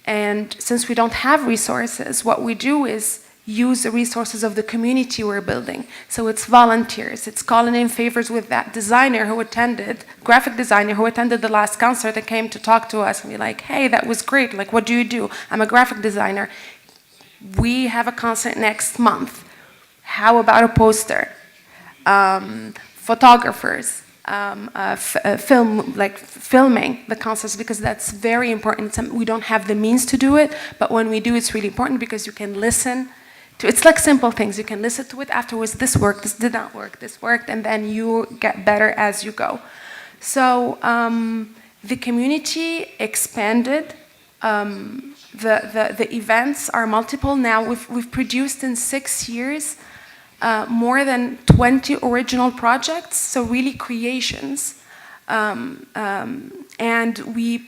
Speaker 12: And since we don't have resources, what we do is use the resources of the community we're building. So it's volunteers, it's calling in favors with that designer who attended, graphic designer who attended the last concert and came to talk to us and be like, hey, that was great, like, what do you do? I'm a graphic designer. We have a concert next month. How about a poster? Photographers, filming the concerts, because that's very important. We don't have the means to do it, but when we do, it's really important because you can listen to, it's like simple things. You can listen to it afterwards. This worked, this did not work, this worked, and then you get better as you go. So the community expanded. The events are multiple now. We've produced in 6 years more than 20 original projects, so really creations. And we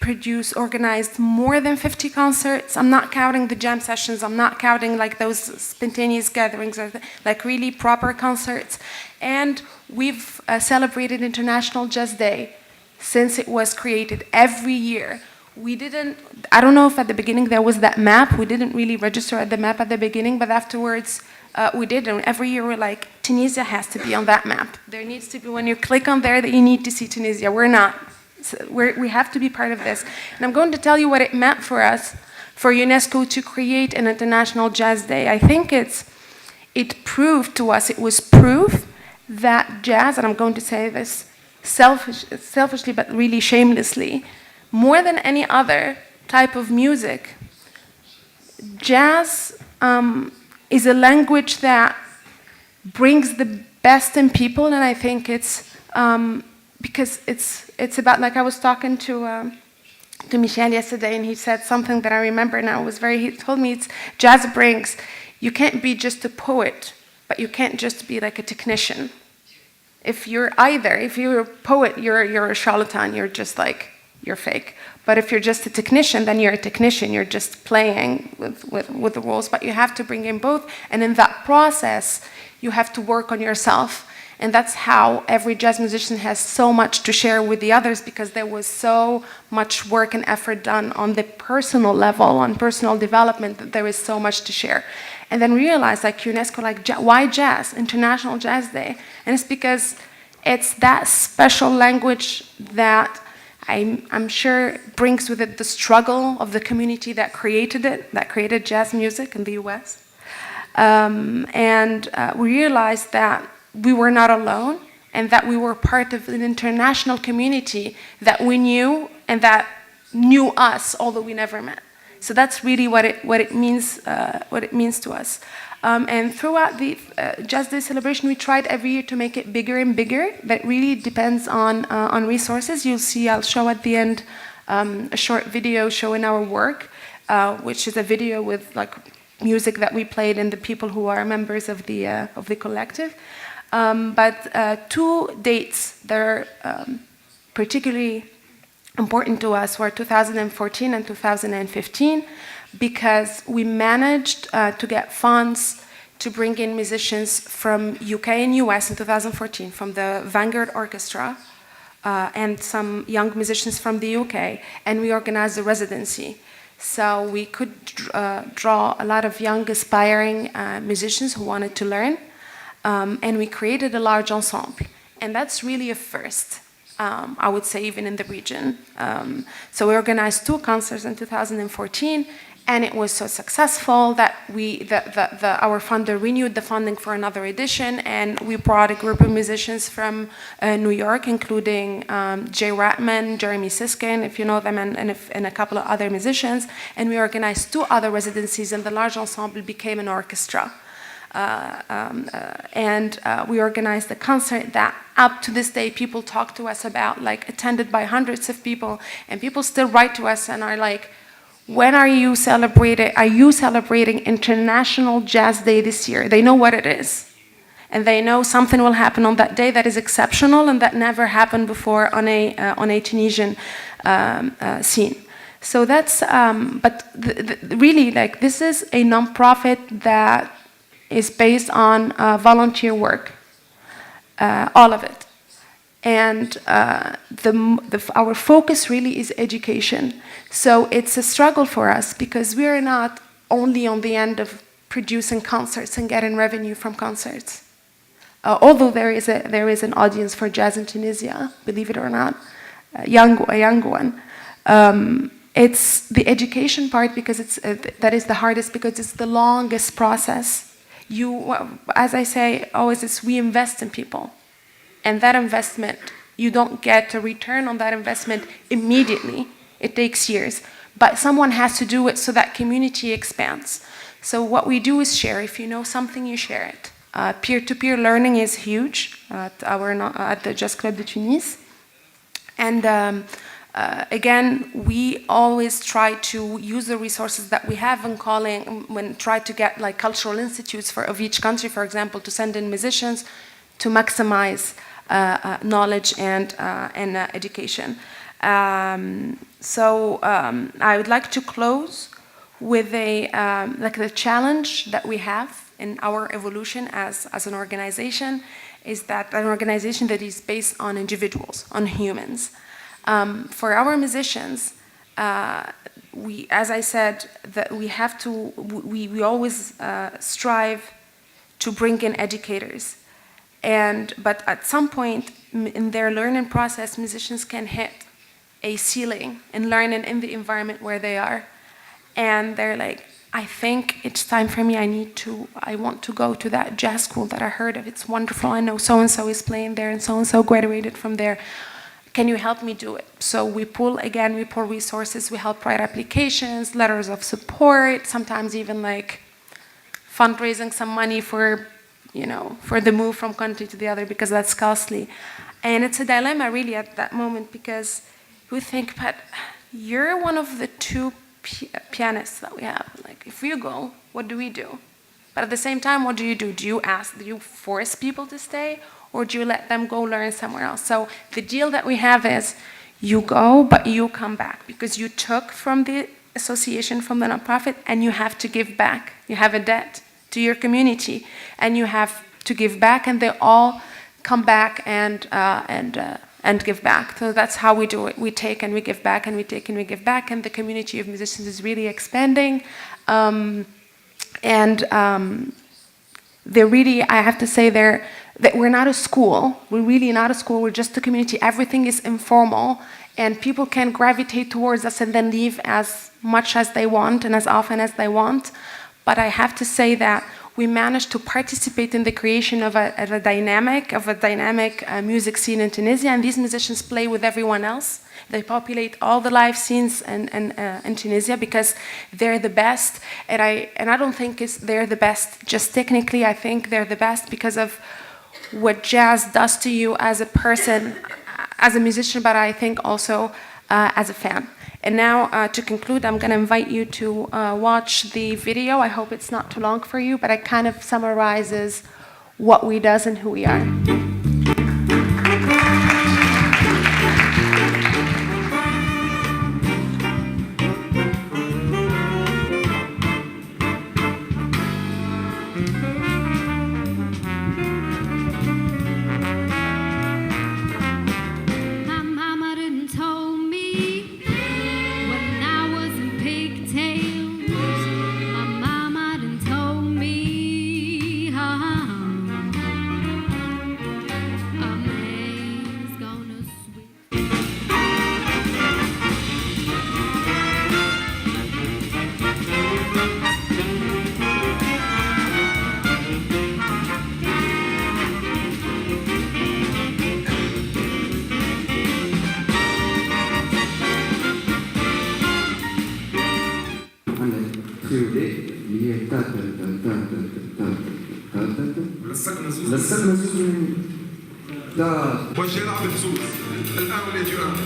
Speaker 12: organized more than 50 concerts. I'm not counting the jam sessions. I'm not counting like those spontaneous gatherings, or like really proper concerts. And we've celebrated International Jazz Day since it was created every year. I don't know if at the beginning there was that map. We didn't really register at the map at the beginning, but afterwards, we did, and every year we're like, Tunisia has to be on that map. There needs to be, when you click on there, that you need to see Tunisia. We're not. We have to be part of this. And I'm going to tell you what it meant for us, for UNESCO to create an International Jazz Day. I think it proved to us, it was proof that jazz, and I'm going to say this selfishly but really shamelessly, more than any other type of music, jazz is a language that brings the best in people, and I think it's because it's about, like I was talking to Michel yesterday, and he said something that I remember now. He told me jazz brings, you can't be just a poet, but you can't just be like a technician. If you're a poet, you're a charlatan, you're fake. But if you're just a technician, then you're a technician. You're just playing with the rules, but you have to bring in both. And in that process, you have to work on yourself. And that's how every jazz musician has so much to share with the others, because there was so much work and effort done on the personal level, on personal development, that there is so much to share. And then realize, like UNESCO, why jazz? International Jazz Day. And it's because it's that special language that I'm sure brings with it the struggle of the community that created it, that created jazz music in the US. We realized that we were not alone, and that we were part of an international community that we knew and that knew us, although we never met. So that's really what it means to us. And throughout the Jazz Day celebration, we tried every year to make it bigger and bigger. That really depends on resources. You'll see, I'll show at the end a short video showing our work, which is a video with like music that we played and the people who are members of the collective. But 2 dates that are particularly important to us were 2014 and 2015, because we managed to get funds to bring in musicians from UK and US in 2014, from the Vanguard Orchestra, and some young musicians from the UK, and we organized a residency. So we could draw a lot of young, aspiring musicians who wanted to learn, and we created a large ensemble. And that's really a first, I would say, even in the region. So we organized 2 concerts in 2014, and it was so successful that our funder renewed the funding for another edition, and we brought a group of musicians from New York, including Jay Ratman, Jeremy Siskin, if you know them, and a couple of other musicians. And we organized 2 other residencies, and the large ensemble became an orchestra. We organized a concert that up to this day people talk to us about, like attended by hundreds of people, and people still write to us and are like, when are you celebrating International Jazz Day this year? They know what it is, and they know something will happen on that day that is exceptional and that never happened before on a Tunisian scene. So that's really, like, this is a nonprofit that is based on volunteer work, all of it. And our focus really is education. So it's a struggle for us, because we're not only on the end of producing concerts and getting revenue from concerts. Although there is an audience for jazz in Tunisia, believe it or not, a young one. It's the education part because that is the hardest because it's the longest process. As I say always, we invest in people, and that investment, you don't get a return on that investment immediately. It takes years, but someone has to do it so that community expands. So what we do is share. If you know something, you share it. Peer-to-peer learning is huge at the Jazz Club de Tunis. And again, we always try to use the resources that we have when try to get like cultural institutes of each country, for example, to send in musicians to maximize knowledge and education. So I would like to close with the challenge that we have in our evolution as an organization is that an organization that is based on individuals, on humans. For our musicians, as I said, that we always strive to bring in educators. But at some point in their learning process, musicians can hit a ceiling in learning in the environment where they are. And they're like, I think it's time for me, I want to go to that jazz school that I heard of. It's wonderful. I know so-and-so is playing there and so-and-so graduated from there. Can you help me do it? So we pull resources. We help write applications, letters of support, sometimes even like fundraising some money for the move from country to the other because that's costly. And it's a dilemma really at that moment because we think, but you're one of the two pianists that we have. Like, if you go, what do we do? But at the same time, what do you do? Do you force people to stay, or do you let them go learn somewhere else? So the deal that we have is, you go, but you come back, because you took from the association, from the nonprofit, and you have to give back. You have a debt to your community, and you have to give back, and they all come back and give back. So that's how we do it. We take and we give back, and we take and we give back, and the community of musicians is really expanding. They're really, I have to say, that we're not a school. We're really not a school. We're just a community. Everything is informal, and people can gravitate towards us and then leave as much as they want and as often as they want. But I have to say that we managed to participate in the creation of a dynamic music scene in Tunisia, and these musicians play with everyone else. They populate all the live scenes in Tunisia because they're the best. And I don't think they're the best just technically. I think they're the best because of what jazz does to you as a person, as a musician, but I think also as a fan. And now, to conclude, I'm going to invite you to watch the video. I hope it's not too long for you, but it kind of summarizes what we do and who we are.
Speaker 13: لسقنا زوز وجه يلعب بزوز الآن ولا جوان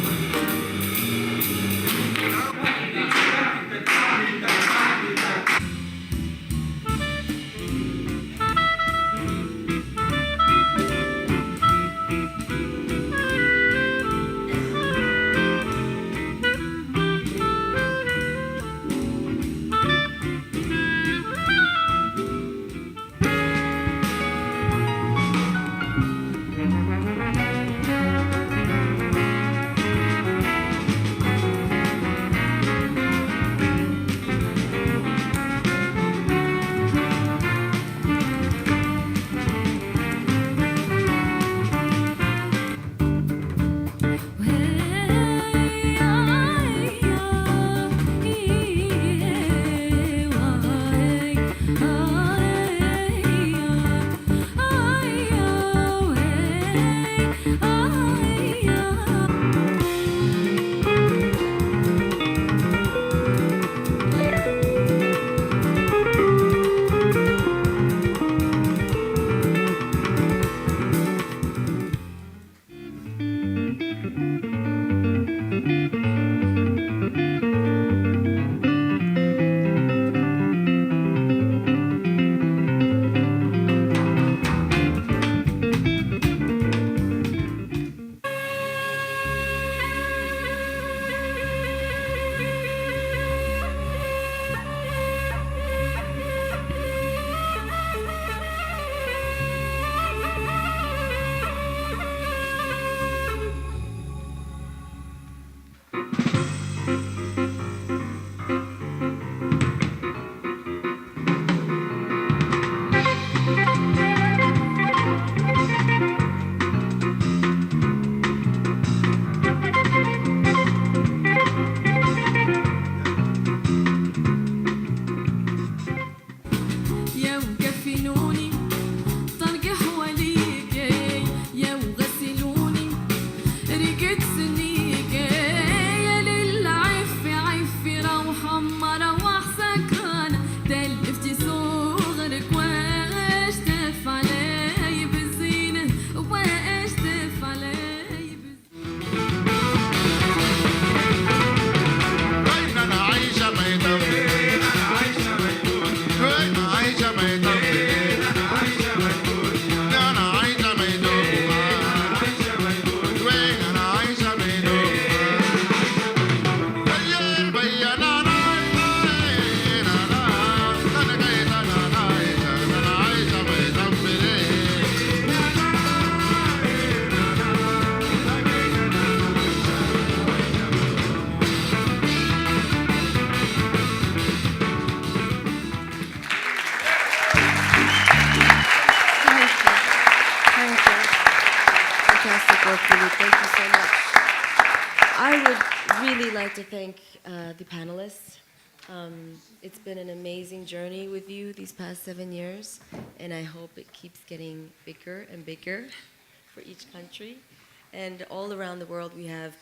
Speaker 1: Well, Khouloud, thank you so much. I would really like to thank the panelists. It's been an amazing journey with you these past 7 years, and I hope it keeps getting bigger and bigger for each country. And all around the world, we have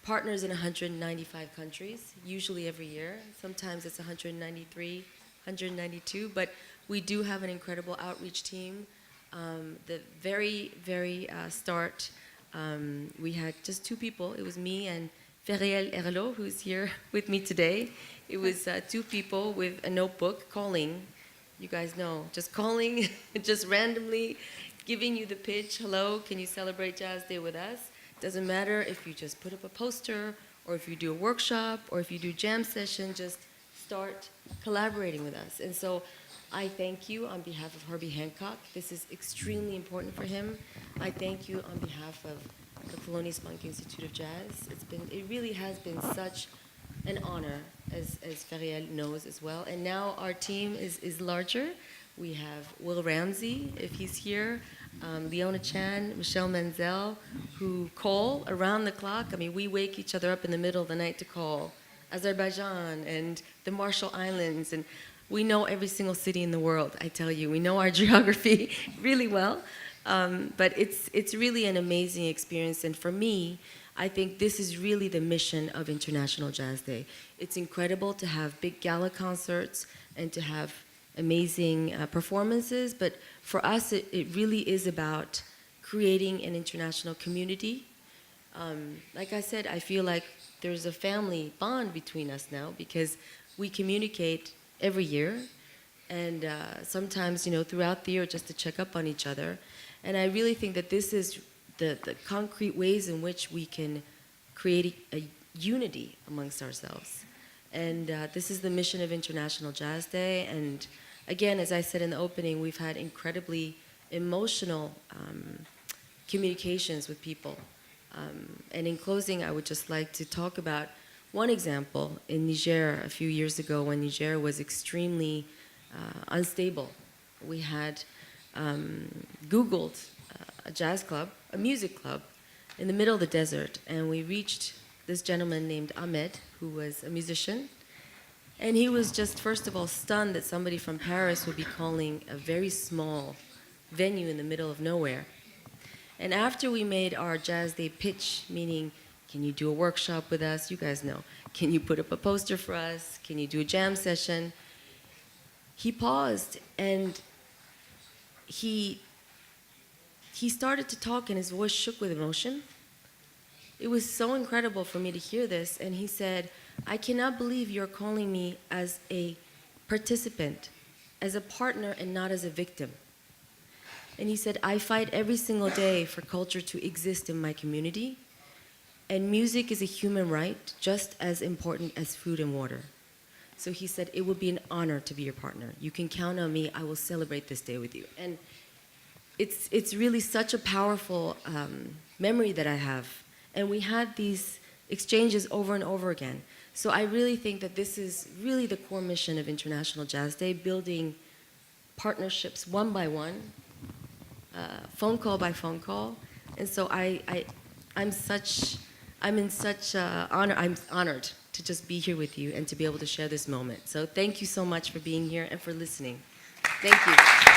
Speaker 1: partners in 195 countries, usually every year. Sometimes it's 193, 192, but we do have an incredible outreach team. The very start, we had just 2 people. It was me and Feriel, who's here with me today. It was 2 people with a notebook calling. You guys know, just calling, just randomly giving you the pitch. Hello, can you celebrate Jazz Day with us? Doesn't matter if you just put up a poster or if you do a workshop or if you do jam session, just start collaborating with us. And so I thank you on behalf of Herbie Hancock. This is extremely important for him. I thank you on behalf of the Thelonious Monk Institute of Jazz. It really has been such an honor, as Feriel knows as well. And now our team is larger. We have Will Ramsey, if he's here, Leona Chan, Michelle Menzel, who call around the clock. I mean, we wake each other up in the middle of the night to call Azerbaijan and the Marshall Islands, and we know every single city in the world, I tell you. We know our geography really well. But it's really an amazing experience, and for me, I think this is really the mission of International Jazz Day. It's incredible to have big gala concerts and to have amazing performances, but for us, it really is about creating an international community. Like I said, I feel like there's a family bond between us now because we communicate every year, and sometimes, throughout the year just to check up on each other. And I really think that this is the concrete ways in which we can create a unity amongst ourselves. And this is the mission of International Jazz Day. And again, as I said in the opening, we've had incredibly emotional communications with people. And in closing, I would just like to talk about one example in Niger a few years ago when Niger was extremely unstable. We had Googled a jazz club, a music club, in the middle of the desert, and we reached this gentleman named Ahmed, who was a musician, and he was just, first of all, stunned that somebody from Paris would be calling a very small venue in the middle of nowhere. And after we made our Jazz Day pitch, meaning, can you do a workshop with us? You guys know. Can you put up a poster for us? Can you do a jam session? He paused, and he started to talk, and his voice shook with emotion. It was so incredible for me to hear this, and he said, I cannot believe you're calling me as a participant, as a partner, and not as a victim. And he said, I fight every single day for culture to exist in my community, and music is a human right just as important as food and water. So he said, it would be an honor to be your partner. You can count on me. I will celebrate this day with you. And it's really such a powerful memory that I have. And we had these exchanges over and over again. So I really think that this is really the core mission of International Jazz Day, building partnerships one by one, phone call by phone call. And so I'm in such honor. I'm honored to just be here with you and to be able to share this moment. So thank you so much for being here and for listening. Thank you.